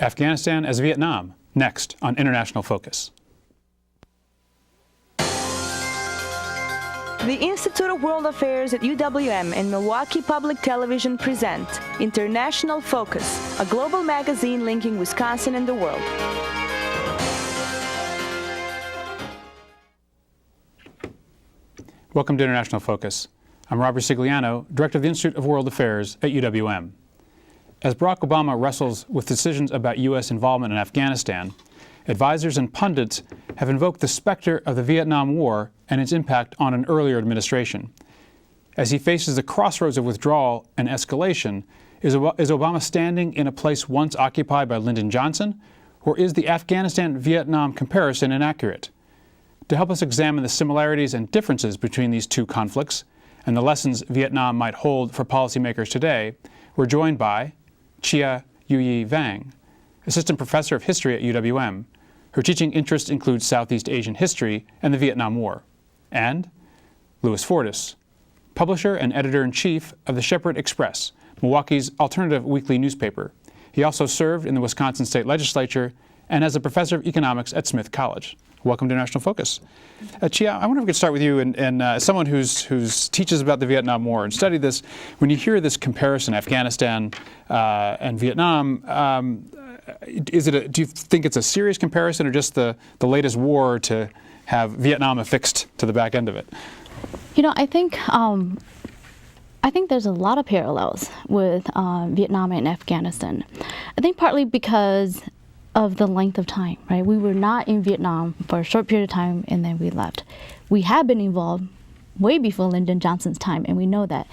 Afghanistan as Vietnam, next on International Focus. The Institute of World Affairs at UWM and Milwaukee Public Television present International Focus, a global magazine linking Wisconsin and the world. Welcome to International Focus. I'm Robert Ricigliano, Director of the Institute of World Affairs at UWM. As Barack Obama wrestles with decisions about U.S. involvement in Afghanistan, advisors and pundits have invoked the specter of the Vietnam War and its impact on an earlier administration. As he faces the crossroads of withdrawal and escalation, is Obama standing in a place once occupied by Lyndon Johnson, or is the Afghanistan-Vietnam comparison inaccurate? To help us examine the similarities and differences between these two conflicts and the lessons Vietnam might hold for policymakers today, we're joined by Chia Youyee Vang, Assistant Professor of History at UWM. Her teaching interests include Southeast Asian history and the Vietnam War. And Louis Fortis, Publisher and Editor-in-Chief of the Shepherd Express, Milwaukee's alternative weekly newspaper. He also served in the Wisconsin State Legislature and as a professor of economics at Smith College. Welcome to National Focus. Chia, I wonder if we could start with you, and as someone who teaches about the Vietnam War and studied this, when you hear this comparison, Afghanistan and Vietnam, do you think it's a serious comparison or just the latest war to have Vietnam affixed to the back end of it? You know, I think there's a lot of parallels with Vietnam and Afghanistan. I think partly because of the length of time, right? We were not in Vietnam for a short period of time and then we left. We had been involved way before Lyndon Johnson's time, and we know that.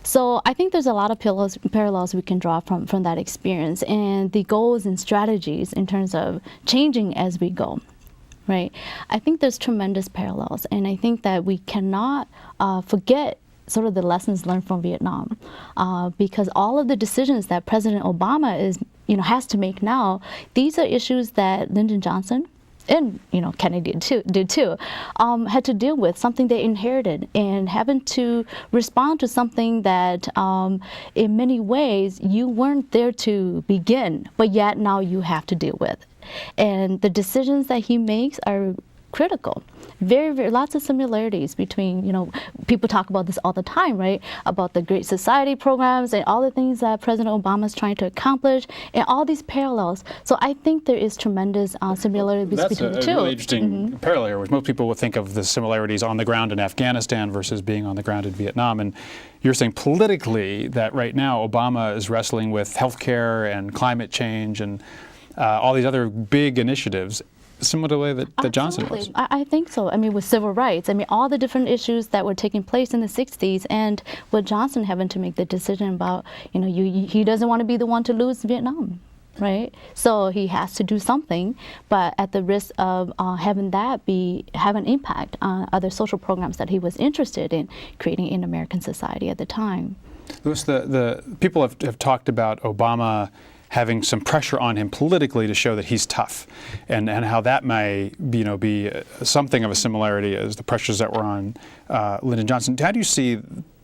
So I think there's a lot of parallels we can draw from that experience and the goals and strategies in terms of changing as we go, right? I think there's tremendous parallels, and I think that we cannot forget sort of the lessons learned from Vietnam, because all of the decisions that President Obama has to make now, these are issues that Lyndon Johnson and Kennedy did too, had to deal with, something they inherited, and having to respond to something that in many ways you weren't there to begin, but yet now you have to deal with. And the decisions that he makes are critical. Very, very lots of similarities between, people talk about this all the time, right? About the Great Society programs and all the things that President Obama is trying to accomplish, and all these parallels. So I think there is tremendous similarities between the two. That's a really interesting parallel here, which most people would think of the similarities on the ground in Afghanistan versus being on the ground in Vietnam. And you're saying politically that right now Obama is wrestling with healthcare and climate change and all these other big initiatives, similar to the way that Johnson was. I think so. I mean, with civil rights, all the different issues that were taking place in the 60s, and with Johnson having to make the decision about, he doesn't want to be the one to lose Vietnam, right? So he has to do something, but at the risk of having that have an impact on other social programs that he was interested in creating in American society at the time. Louis, the people have talked about Obama having some pressure on him politically to show that he's tough, and how that may be something of a similarity as the pressures that were on Lyndon Johnson. How do you see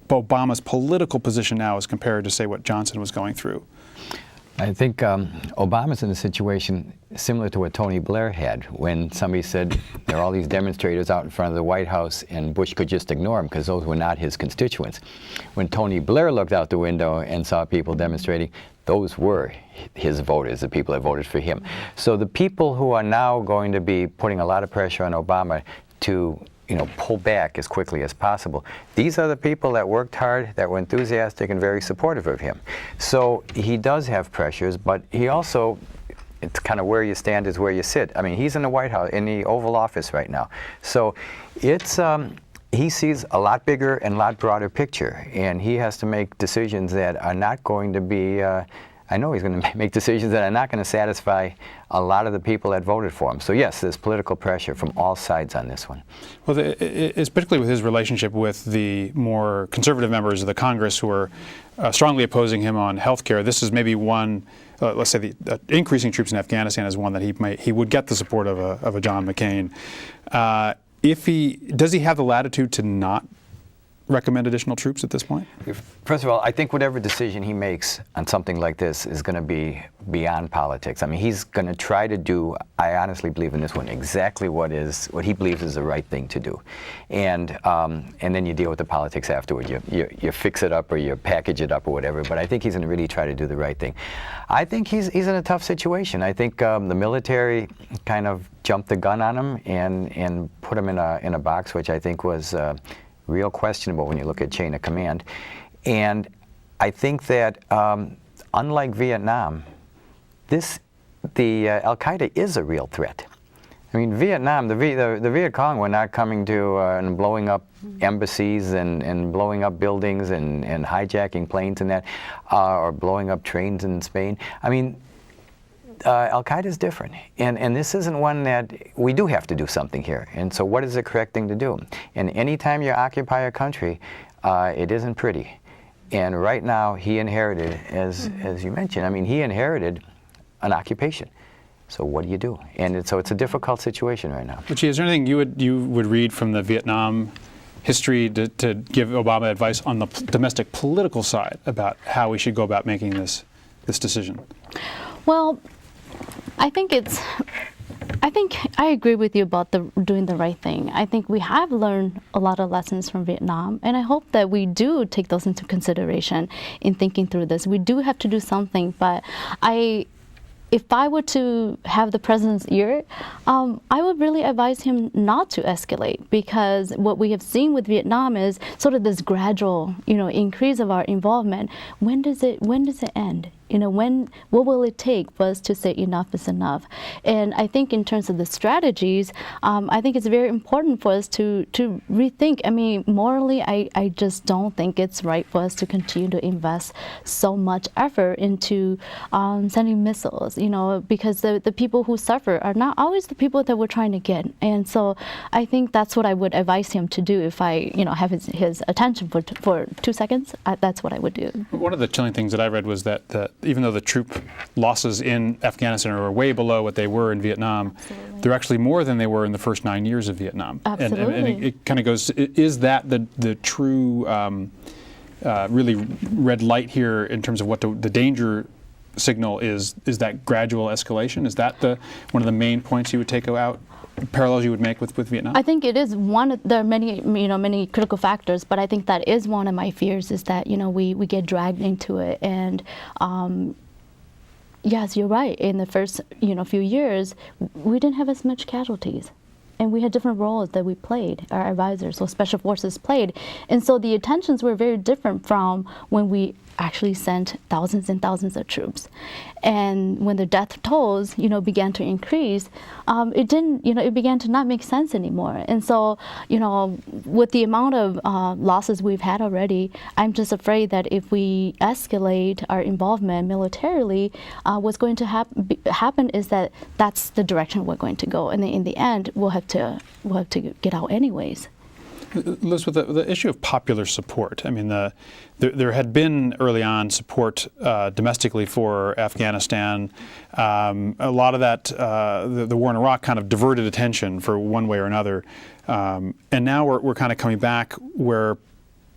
Obama's political position now as compared to, say, what Johnson was going through? I think Obama's in a situation similar to what Tony Blair had when somebody said there are all these demonstrators out in front of the White House and Bush could just ignore them because those were not his constituents. When Tony Blair looked out the window and saw people demonstrating, those were his voters, the people that voted for him. So the people who are now going to be putting a lot of pressure on Obama to pull back as quickly as possible, these are the people that worked hard, that were enthusiastic and very supportive of him. So he does have pressures, but he also, it's kind of where you stand is where you sit. He's in the White House, in the Oval Office right now. So it's, he sees a lot bigger and a lot broader picture, and he has to make decisions that are not going to be, I know he's going to make decisions that are not going to satisfy a lot of the people that voted for him. So yes, there's political pressure from all sides on this one. Well, it's particularly with his relationship with the more conservative members of the Congress who are strongly opposing him on health care. This is maybe one, let's say the increasing troops in Afghanistan is one that he would get the support of a John McCain. Does he have the latitude to not recommend additional troops at this point? First of all, I think whatever decision he makes on something like this is going to be beyond politics. I mean, he's going to try to do, I honestly believe in this one, exactly what he believes is the right thing to do. And then you deal with the politics afterward. You fix it up or you package it up or whatever, but I think he's going to really try to do the right thing. I think he's in a tough situation. I think the military kind of jumped the gun on him and put him in a box, which I think was real questionable when you look at chain of command. And I think that unlike Vietnam, the Al-Qaeda is a real threat. I mean, Vietnam, the Viet Cong were not coming to and blowing up embassies and blowing up buildings and hijacking planes and that, or blowing up trains in Spain. I mean, Al-Qaeda is different, and this isn't one that we do have to do something here. And so what is the correct thing to do? And anytime you occupy a country, it isn't pretty. And right now, he inherited, as you mentioned, I mean, he inherited an occupation. So what do you do? And so it's a difficult situation right now. Chia, is there anything you would read from the Vietnam history to give Obama advice on the domestic political side about how we should go about making this decision? Well, I think I agree with you about doing the right thing. I think we have learned a lot of lessons from Vietnam, and I hope that we do take those into consideration in thinking through this. We do have to do something, but if I were to have the president's ear, I would really advise him not to escalate, because what we have seen with Vietnam is sort of this gradual, increase of our involvement. When does it end? What will it take for us to say enough is enough? And I think in terms of the strategies, I think it's very important for us to rethink. I mean, morally, I just don't think it's right for us to continue to invest so much effort into sending missiles, because the people who suffer are not always the people that we're trying to get. And so I think that's what I would advise him to do if I, have his attention for 2 seconds. That's what I would do. One of the chilling things that I read was that even though the troop losses in Afghanistan are way below what they were in Vietnam, they're actually more than they were in the first 9 years of Vietnam. Absolutely. And it kind of goes, is that the true really red light here in terms of what the danger signal is that gradual escalation? Is that one of the main points you would take out? Parallels you would make with Vietnam? I think it is one. There are many critical factors, but I think that is one of my fears, is that we get dragged into it. And yes, you're right. In the first few years, we didn't have as much casualties, and we had different roles that we played. Our advisors, so special forces, played, and so the intentions were very different from when we actually sent thousands and thousands of troops. And when the death tolls, began to increase, it began to not make sense anymore. And so, with the amount of losses we've had already, I'm just afraid that if we escalate our involvement militarily, what's going to happen is that that's the direction we're going to go. And in the end, we'll have to get out anyways. Elizabeth, the issue of popular support, I mean, there had been early on support domestically for Afghanistan. A lot of that, the war in Iraq kind of diverted attention for one way or another. And now we're kind of coming back where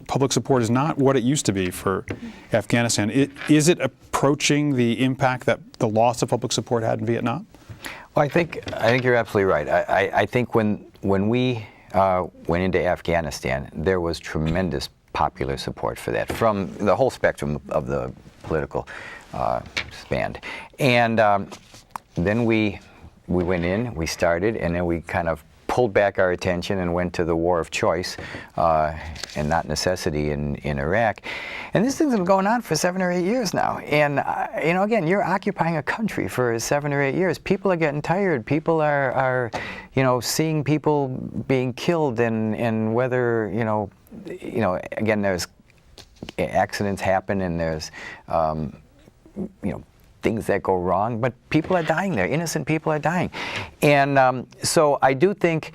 public support is not what it used to be for Afghanistan. Is it approaching the impact that the loss of public support had in Vietnam? Well, I think you're absolutely right. I think when we went into Afghanistan, there was tremendous popular support for that from the whole spectrum of the political span. And then we went in, we started, and then we kind of pulled back our attention and went to the war of choice and not necessity in Iraq. And this thing's been going on for 7 or 8 years now. And, again, you're occupying a country for 7 or 8 years. People are getting tired. People are seeing people being killed, and whether, again, there's accidents happen and there's, things that go wrong, but people are dying there. Innocent people are dying. And so I do think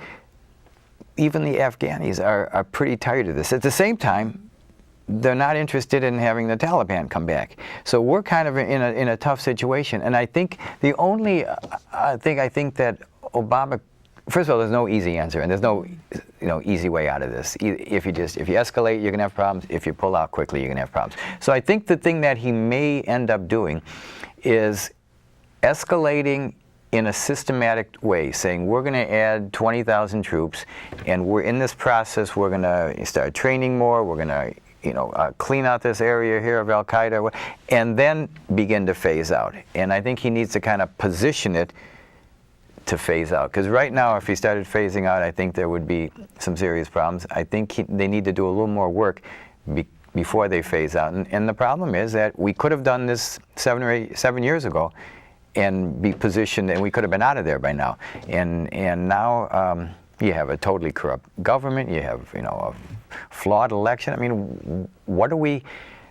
even the Afghanis are pretty tired of this. At the same time, they're not interested in having the Taliban come back. So we're kind of in a tough situation. And I think the only thing I think that Obama first of all, there's no easy answer, and there's no easy way out of this. If you escalate, you're gonna have problems. If you pull out quickly, you're gonna have problems. So I think the thing that he may end up doing is escalating in a systematic way, saying we're going to add 20,000 troops, and we're in this process. We're going to start training more. We're going to clean out this area here of Al Qaeda, and then begin to phase out. And I think he needs to kind of position it to phase out, because right now, if he started phasing out, I think there would be some serious problems. I think they need to do a little more work before they phase out. And the problem is that we could have done this 7 years ago, and be positioned, and we could have been out of there by now. And now you have a totally corrupt government. You have a flawed election. I mean, what are we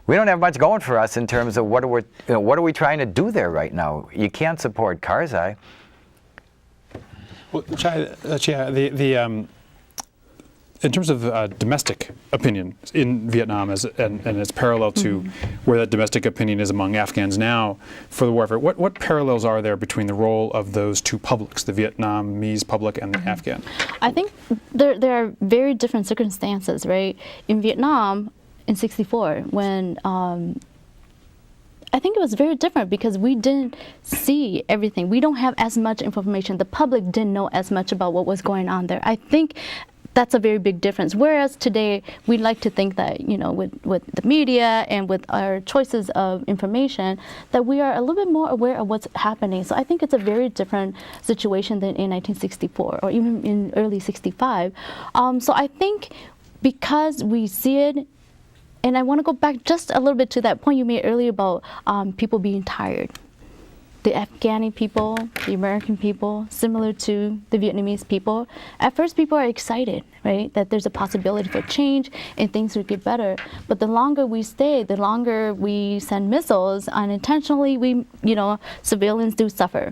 don't have much going for us in terms of what are we trying to do there right now? You can't support Karzai. Well, Chia, in terms of domestic opinion in Vietnam, and it's parallel to where that domestic opinion is among Afghans now for the warfare, what parallels are there between the role of those two publics, the Vietnamese public and the Afghan? I think there are very different circumstances, right? In Vietnam, in '64, when I think it was very different because we didn't see everything. We don't have as much information. The public didn't know as much about what was going on there. I think that's a very big difference. Whereas today, we like to think that, with the media and with our choices of information, that we are a little bit more aware of what's happening. So I think it's a very different situation than in 1964 or even in early '65. So I think because we see it, and I want to go back just a little bit to that point you made earlier about people being tired. The Afghani people, the American people, similar to the Vietnamese people. At first, people are excited, right, that there's a possibility for change and things would get better. But the longer we stay, the longer we send missiles unintentionally, civilians do suffer.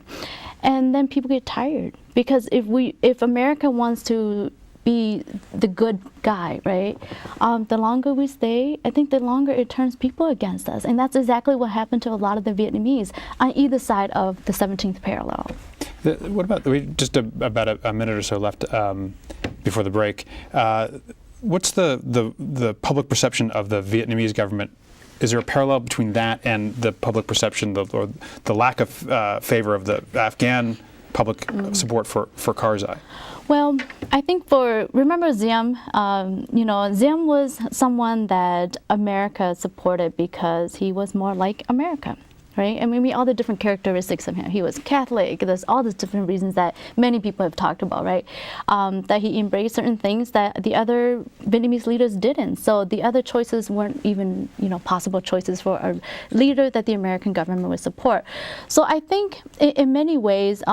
And then people get tired because if America wants to be the good guy, right? The longer we stay, I think the longer it turns people against us. And that's exactly what happened to a lot of the Vietnamese on either side of the 17th parallel. What about, just about a minute or so left before the break. What's the public perception of the Vietnamese government? Is there a parallel between that and the public perception or the lack of favor of the Afghan public support for Karzai? Well, I think remember Diem, Diem was someone that America supported because he was more like America, right? I mean, all the different characteristics of him. He was Catholic. There's all these different reasons that many people have talked about, right? That he embraced certain things that the other Vietnamese leaders didn't. So the other choices weren't even, possible choices for a leader that the American government would support. So I think in many ways,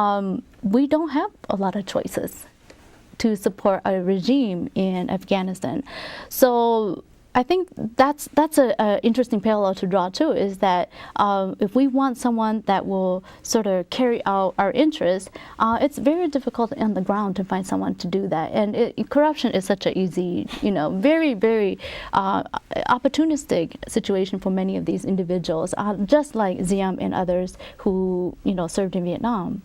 we don't have a lot of choices to support a regime in Afghanistan. So I think that's an interesting parallel to draw too, is that if we want someone that will sort of carry out our interests, it's very difficult on the ground to find someone to do that. And corruption is such an easy, very, very opportunistic situation for many of these individuals, just like Diem and others who, served in Vietnam.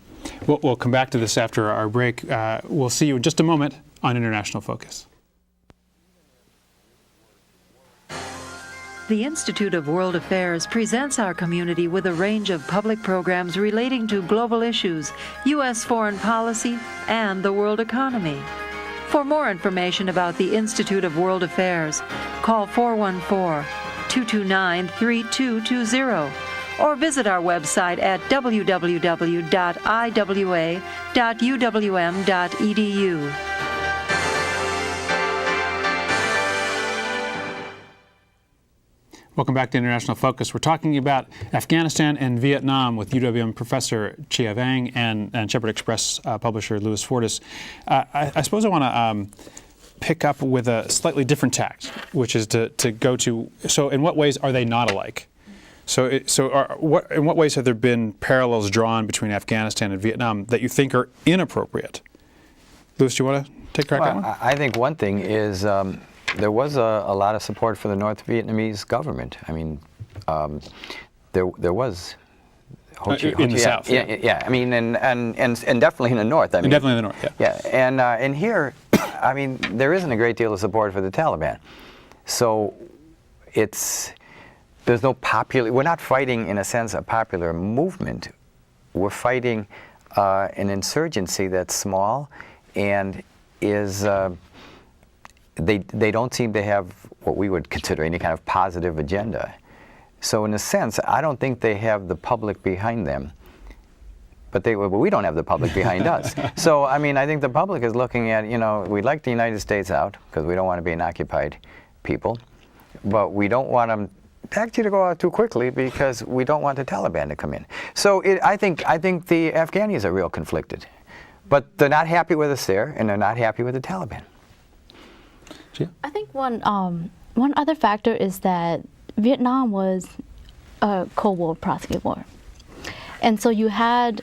We'll come back to this after our break. We'll see you in just a moment on International Focus. The Institute of World Affairs presents our community with a range of public programs relating to global issues, U.S. foreign policy, and the world economy. For more information about the Institute of World Affairs, call 414-229-3220 or visit our website at www.iwa.uwm.edu. Welcome back to International Focus. We're talking about Afghanistan and Vietnam with UWM professor Chia Vang and Shepherd Express publisher Louis Fortis. I suppose I want to pick up with a slightly different tact, which is to go to, so in what ways are they not alike? In what ways have there been parallels drawn between Afghanistan and Vietnam that you think are inappropriate? Louis, do you want to take a crack at one? I think one thing is there was a lot of support for the North Vietnamese government. I mean, there was in the south. Yeah. I mean, and definitely in the north. I mean, definitely in the north. Yeah. Yeah, and here, I mean, there isn't a great deal of support for the Taliban, so there's no popular. We're not fighting, in a sense, a popular movement. We're fighting an insurgency that's small, and is they don't seem to have what we would consider any kind of positive agenda. So in a sense, I don't think they have the public behind them. But we don't have the public behind us. So, I mean, I think the public is looking at, we'd like the United States out because we don't want to be an occupied people. But we don't want them actually to go out too quickly because we don't want the Taliban to come in. So I think the Afghanis are real conflicted. But they're not happy with us there, and they're not happy with the Taliban. Chia? I think one other factor is that Vietnam was a Cold War proxy war. And so you had,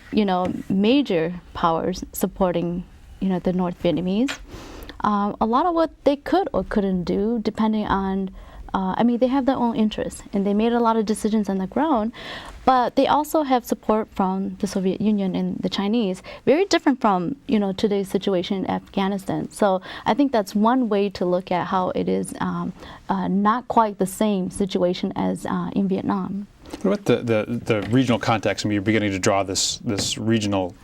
major powers supporting, the North Vietnamese. A lot of what they could or couldn't do, depending on, they have their own interests, and they made a lot of decisions on the ground, but they also have support from the Soviet Union and the Chinese, very different from, today's situation in Afghanistan. So I think that's one way to look at how it is not quite the same situation as in Vietnam. What about the regional context? I mean, you're beginning to draw this regional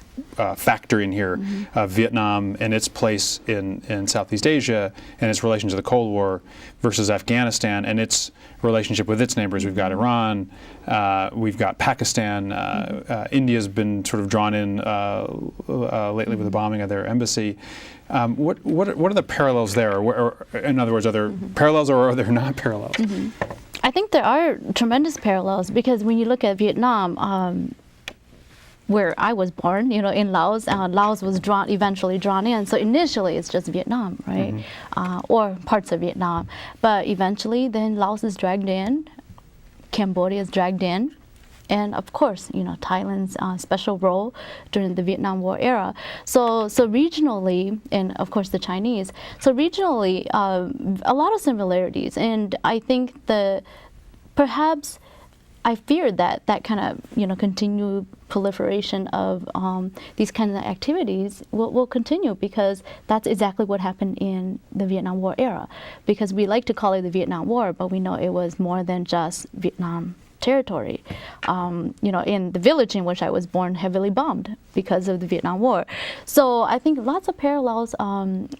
factor in here, Vietnam and its place in Southeast Asia and its relation to the Cold War versus Afghanistan and its relationship with its neighbors. We've got Iran, we've got Pakistan, India's been sort of drawn in lately with the bombing of their embassy. What are the parallels there? Or in other words, are there parallels or are there not parallels? I think there are tremendous parallels because when you look at Vietnam, where I was born, in Laos, Laos was eventually drawn in. So initially it's just Vietnam, right? Or parts of Vietnam. But eventually then Laos is dragged in, Cambodia is dragged in, and of course, Thailand's special role during the Vietnam War era. So regionally, and of course the Chinese, so regionally, a lot of similarities. And I think perhaps I fear that kind of, continued proliferation of these kinds of activities will continue because that's exactly what happened in the Vietnam War era. Because we like to call it the Vietnam War, but we know it was more than just Vietnam territory. In the village in which I was born, heavily bombed because of the Vietnam War. So I think lots of parallels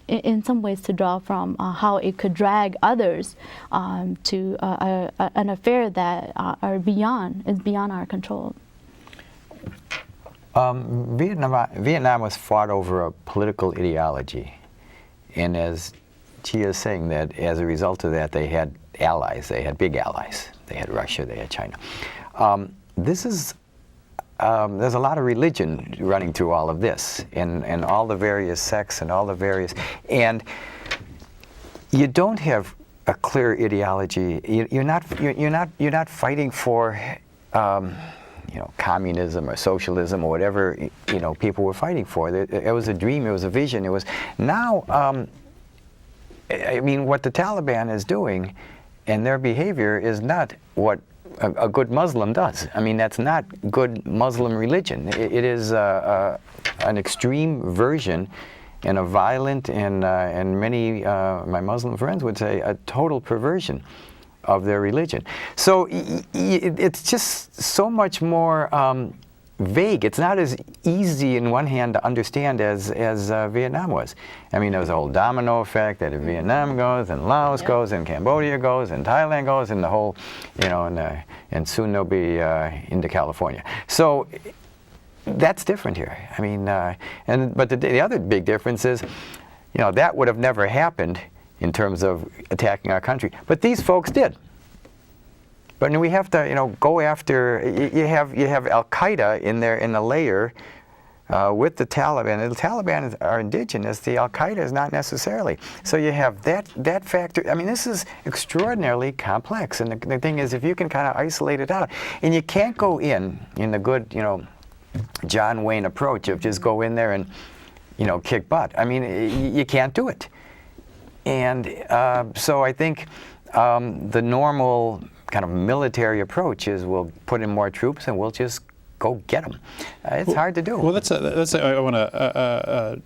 in some ways to draw from how it could drag others to an affair that is beyond our control. Vietnam was fought over a political ideology, and as Chia is saying, that as a result of that, they had allies. They had big allies. They had Russia. They had China. There's a lot of religion running through all of this, and all the various sects and all the various, and you don't have a clear ideology. You're not fighting for communism or socialism or whatever people were fighting for. It was a dream. It was a vision. It was now. What the Taliban is doing, and their behavior is not what a good Muslim does. That's not good Muslim religion. It is an extreme version and a violent and many my Muslim friends would say a total perversion of their religion. So it's just so much more vague. It's not as easy in one hand to understand as Vietnam was. There was a whole domino effect that if Vietnam goes, and Laos goes, and Cambodia goes, and Thailand goes, and the whole, and soon they'll be into California. So that's different here. But the other big difference is, that would have never happened in terms of attacking our country. But these folks did. But we have to, go after. You have Al Qaeda in there in a layer with the Taliban. The Taliban are indigenous. The Al Qaeda is not necessarily. So you have that factor. This is extraordinarily complex. And the thing is, if you can kind of isolate it out, and you can't go in the good, John Wayne approach of just go in there and, kick butt. You can't do it. And so I think the normal kind of military approach is we'll put in more troops and we'll just go get them. It's hard to do. Well, I want to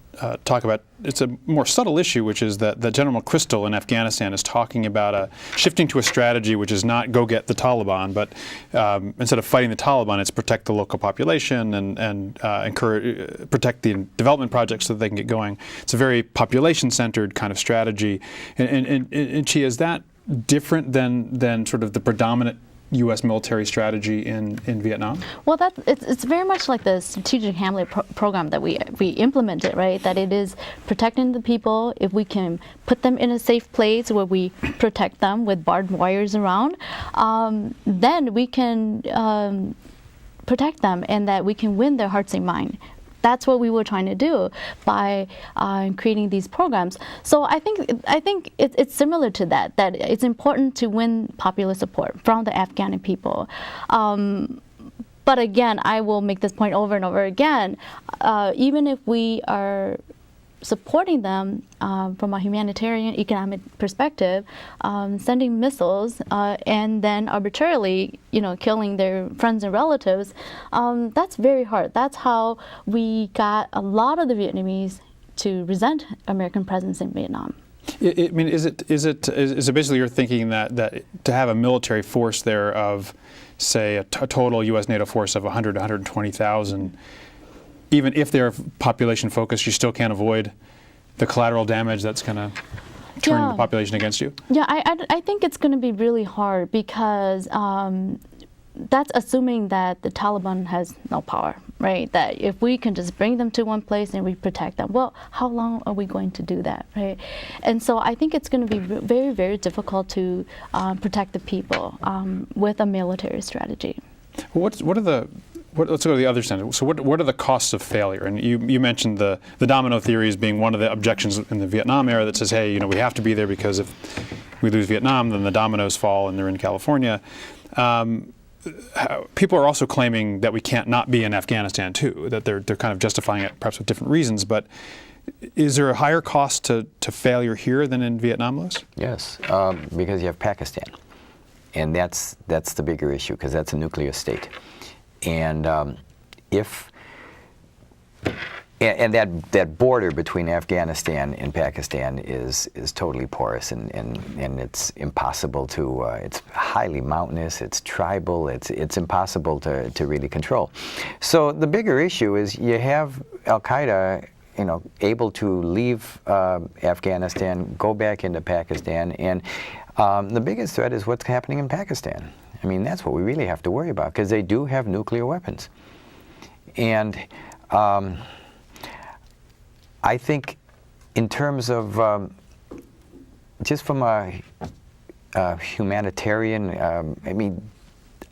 talk about, it's a more subtle issue, which is that General McChrystal in Afghanistan is talking about shifting to a strategy which is not go get the Taliban, but instead of fighting the Taliban, it's protect the local population and encourage, protect the development projects so that they can get going. It's a very population-centered kind of strategy. And Chia, is that different than sort of the predominant U.S. military strategy in Vietnam? Well, it's very much like the strategic Hamlet program that we implemented, right? That it is protecting the people. If we can put them in a safe place where we protect them with barbed wires around, then we can protect them, and that we can win their hearts and minds. That's what we were trying to do by creating these programs. So I think it's similar to that it's important to win popular support from the Afghan people. But again, I will make this point over and over again, even if we are supporting them from a humanitarian, economic perspective, sending missiles and then arbitrarily, killing their friends and relatives, that's very hard. That's how we got a lot of the Vietnamese to resent American presence in Vietnam. I mean, is it basically you're thinking that to have a military force there of, say, a total U.S. NATO force of 100 to 120,000, even if they're population focused, you still can't avoid the collateral damage that's going to turn the population against you? Yeah, I think it's going to be really hard because that's assuming that the Taliban has no power, right? That if we can just bring them to one place and we protect them, well, how long are we going to do that, right? And so I think it's going to be very, very difficult to protect the people with a military strategy. Let's go to the other side. So what are the costs of failure? And you mentioned the domino theory as being one of the objections in the Vietnam era that says, hey, we have to be there because if we lose Vietnam, then the dominoes fall and they're in California. People are also claiming that we can't not be in Afghanistan too, that they're kind of justifying it perhaps with different reasons. But is there a higher cost to failure here than in Vietnam, Louis? Yes, because you have Pakistan. And that's the bigger issue, because that's a nuclear state. And that border between Afghanistan and Pakistan is totally porous, and it's impossible to. It's highly mountainous. It's tribal. It's impossible to really control. So the bigger issue is you have Al Qaeda, able to leave Afghanistan, go back into Pakistan, and the biggest threat is what's happening in Pakistan. I mean, that's what we really have to worry about, because they do have nuclear weapons. And I think in terms of just from a humanitarian, I mean,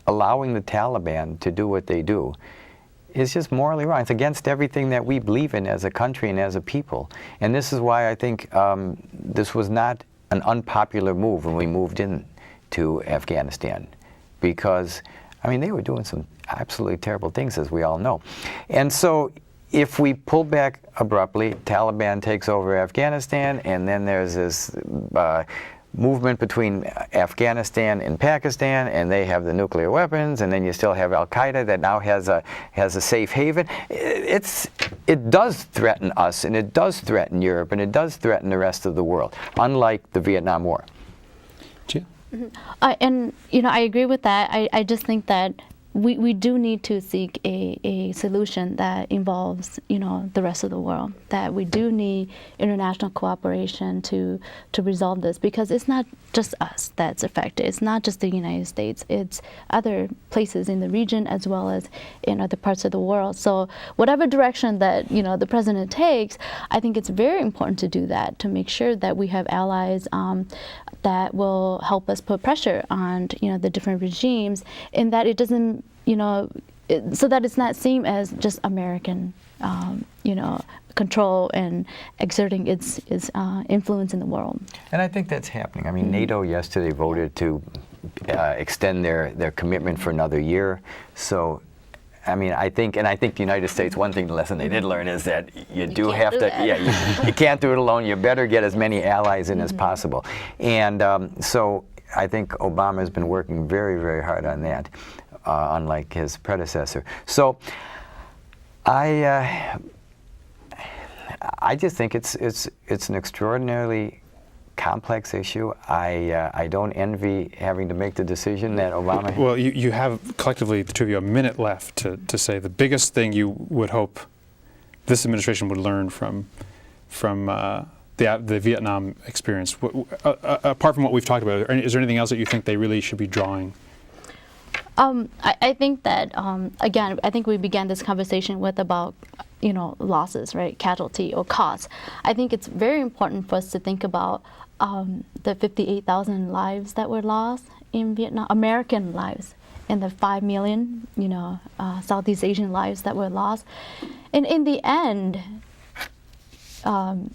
allowing the Taliban to do what they do is just morally wrong. It's against everything that we believe in as a country and as a people. And this is why I think this was not an unpopular move when we moved in to Afghanistan. Because, I mean, they were doing some absolutely terrible things, as we all know. And so if we pull back abruptly, Taliban takes over Afghanistan, and then there's this movement between Afghanistan and Pakistan, and they have the nuclear weapons, and then you still have Al Qaeda that now has a safe haven. It does threaten us, and it does threaten Europe, and it does threaten the rest of the world, unlike the Vietnam War. Chia? And I agree with that. I just think that we do need to seek a solution that involves, the rest of the world, that we do need international cooperation to resolve this, because it's not just us that's affected. It's not just the United States. It's other places in the region as well as in other parts of the world. So whatever direction that, the president takes, I think it's very important to do that, to make sure that we have allies that will help us put pressure on, the different regimes, and that it doesn't, so that it's not seen as just American, control and exerting its influence in the world. And I think that's happening. I mean, NATO yesterday voted to extend their commitment for another year. So, I mean, I think the United States, one thing, the lesson they did learn is that you have to, you can't do it alone. You better get as many allies in as possible. And so I think Obama has been working very, very hard on that. unlike his predecessor. So I just think it's an extraordinarily complex issue. I don't envy having to make the decision that Obama. Well, you have collectively, the two of you, a minute left to say the biggest thing you would hope this administration would learn from the Vietnam experience. Apart from what we've talked about, is there anything else that you think they really should be drawing? I think that, again, I think we began this conversation with about, losses, right, casualty or costs. I think it's very important for us to think about the 58,000 lives that were lost in Vietnam, American lives, and the 5 million, Southeast Asian lives that were lost. And in the end,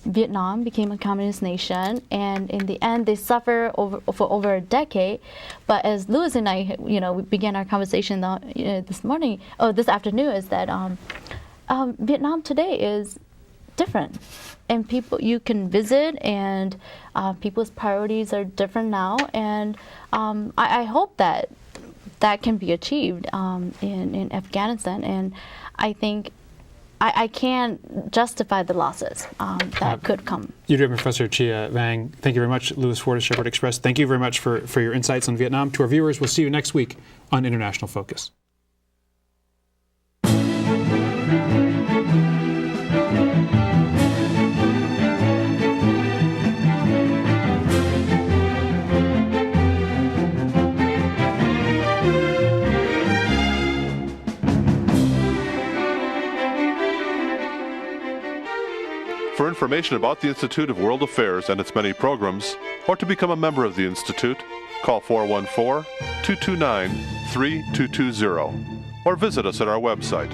Vietnam became a communist nation, and in the end, they suffered for over a decade. But as Louis and I, we began our conversation this afternoon, is that Vietnam today is different, and you can visit, and people's priorities are different now, and I hope that can be achieved in Afghanistan, and I think I can't justify the losses that could come. UW Professor Chia Vang, thank you very much. Louis Fortis, Shepherd Express, thank you very much for your insights on Vietnam. To our viewers, we'll see you next week on International Focus. For information about the Institute of World Affairs and its many programs, or to become a member of the Institute, call 414-229-3220 or visit us at our website.